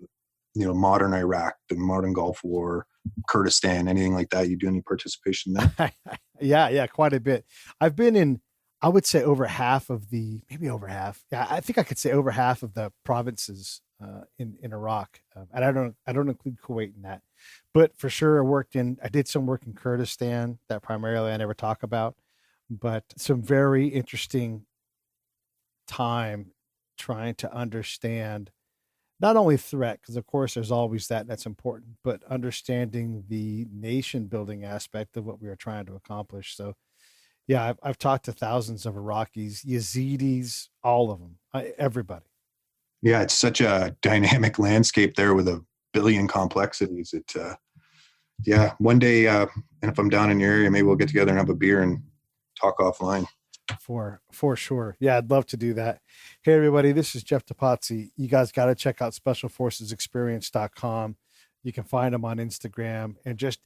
Speaker 12: modern Iraq, the modern Gulf War, Kurdistan, anything like that. You do any participation there?
Speaker 4: Yeah, quite a bit. I've been in, I would say maybe over half. Yeah, I think I could say over half of the provinces in Iraq. And I don't include Kuwait in that, but for sure I did some work in Kurdistan that primarily I never talk about, but some very interesting time trying to understand not only threat, because of course there's always that's important, but understanding the nation building aspect of what we are trying to accomplish. So yeah, I've talked to thousands of Iraqis, Yazidis, all of them, everybody.
Speaker 12: Yeah, it's such a dynamic landscape there with a billion complexities. One day, and if I'm down in your area, maybe we'll get together and have a beer and talk offline.
Speaker 4: For sure. Yeah, I'd love to do that. Hey, everybody, this is Jeff Depatie. You guys got to check out specialforcesexperience.com. You can find them on Instagram, and just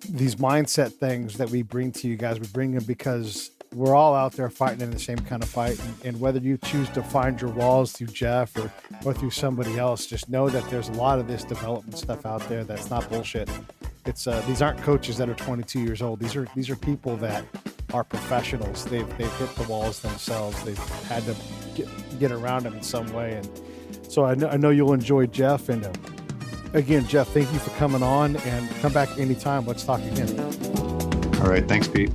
Speaker 4: these mindset things that we bring to you guys. We bring them because we're all out there fighting in the same kind of fight. And whether you choose to find your walls through Jeff or through somebody else, just know that there's a lot of this development stuff out there that's not bullshit. It's these aren't coaches that are 22 years old. These are people that are professionals. They've hit the walls themselves. They've had to get around them in some way. And so I know you'll enjoy Jeff. And again, Jeff, thank you for coming on, and come back anytime. Let's talk again.
Speaker 12: All right. Thanks, Pete.